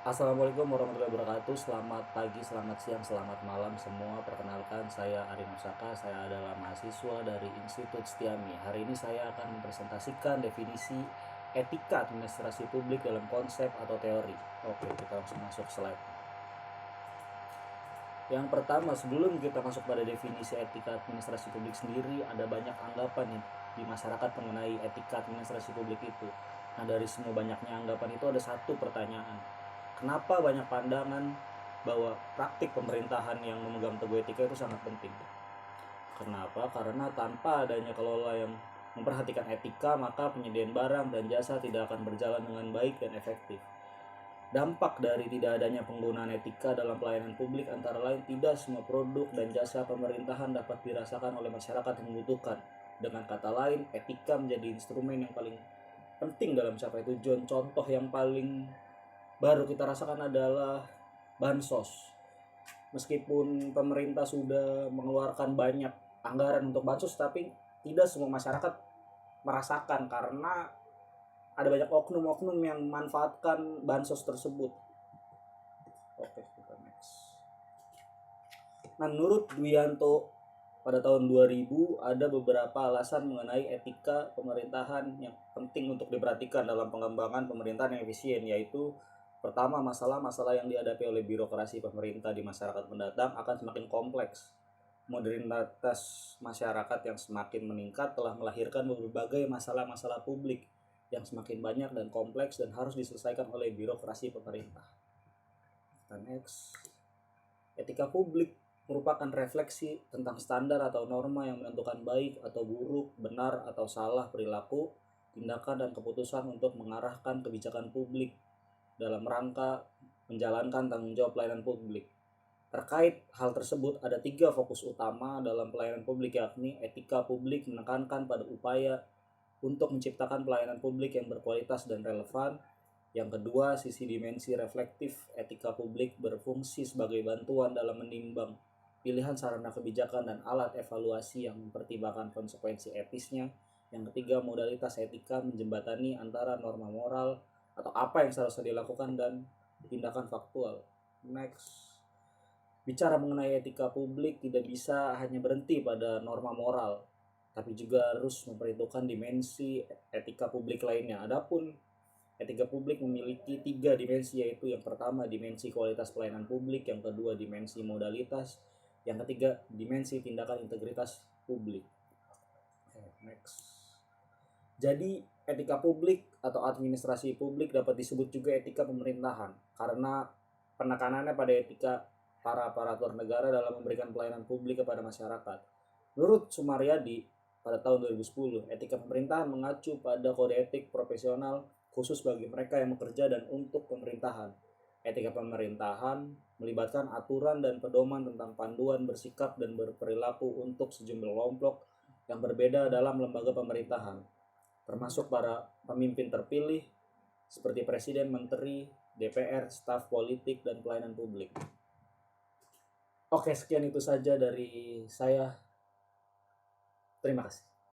Assalamualaikum warahmatullahi wabarakatuh. Selamat pagi, selamat siang, selamat malam semua. Perkenalkan, saya Ari Nusaka. Saya adalah mahasiswa dari Institut Setiami. Hari ini saya akan mempresentasikan definisi etika administrasi publik dalam konsep atau teori. Oke, kita langsung masuk slide. Yang pertama, sebelum kita masuk pada definisi etika administrasi publik sendiri, ada banyak anggapan nih di masyarakat mengenai etika administrasi publik itu. Nah, dari semua banyaknya anggapan itu ada satu pertanyaan. Kenapa banyak pandangan bahwa praktik pemerintahan yang memegang teguh etika itu sangat penting? Kenapa? Karena tanpa adanya kelola yang memperhatikan etika, maka penyediaan barang dan jasa tidak akan berjalan dengan baik dan efektif. Dampak dari tidak adanya penggunaan etika dalam pelayanan publik antara lain tidak semua produk dan jasa pemerintahan dapat dirasakan oleh masyarakat yang membutuhkan. Dengan kata lain, etika menjadi instrumen yang paling penting dalam mencapai tujuan. Contoh yang paling baru kita rasakan adalah bansos. Meskipun pemerintah sudah mengeluarkan banyak anggaran untuk bansos, tapi tidak semua masyarakat merasakan karena ada banyak oknum-oknum yang memanfaatkan bansos tersebut. Oke, kita next. Nah, menurut Dwianto pada tahun 2000 ada beberapa alasan mengenai etika pemerintahan yang penting untuk diperhatikan dalam pengembangan pemerintahan yang efisien, yaitu pertama, masalah-masalah yang dihadapi oleh birokrasi pemerintah di masyarakat mendatang akan semakin kompleks. Modernitas masyarakat yang semakin meningkat telah melahirkan berbagai masalah-masalah publik yang semakin banyak dan kompleks dan harus diselesaikan oleh birokrasi pemerintah. Kita next. Etika publik merupakan refleksi tentang standar atau norma yang menentukan baik atau buruk, benar atau salah perilaku, tindakan dan keputusan untuk mengarahkan kebijakan publik dalam rangka menjalankan tanggung jawab pelayanan publik. Terkait hal tersebut, ada 3 fokus utama dalam pelayanan publik, yakni etika publik menekankan pada upaya untuk menciptakan pelayanan publik yang berkualitas dan relevan. Yang kedua, sisi dimensi reflektif etika publik berfungsi sebagai bantuan dalam menimbang pilihan sarana kebijakan dan alat evaluasi yang mempertimbangkan konsekuensi etisnya. Yang ketiga, modalitas etika menjembatani antara norma moral atau apa yang seharusnya dilakukan dan tindakan faktual. Next. Bicara mengenai etika publik tidak bisa hanya berhenti pada norma moral, tapi juga harus memperhitungkan dimensi etika publik lainnya. Adapun etika publik memiliki 3 dimensi, yaitu yang pertama dimensi kualitas pelayanan publik, yang kedua dimensi modalitas, yang ketiga dimensi tindakan integritas publik. Next. Jadi etika publik atau administrasi publik dapat disebut juga etika pemerintahan karena penekanannya pada etika para aparatur negara dalam memberikan pelayanan publik kepada masyarakat. Menurut Sumaryadi pada tahun 2010, etika pemerintahan mengacu pada kode etik profesional khusus bagi mereka yang bekerja dan untuk pemerintahan. Etika pemerintahan melibatkan aturan dan pedoman tentang panduan bersikap dan berperilaku untuk sejumlah kelompok yang berbeda dalam lembaga pemerintahan, termasuk para pemimpin terpilih seperti presiden, menteri, DPR, staf politik, dan pelayanan publik. Oke, sekian itu saja dari saya. Terima kasih.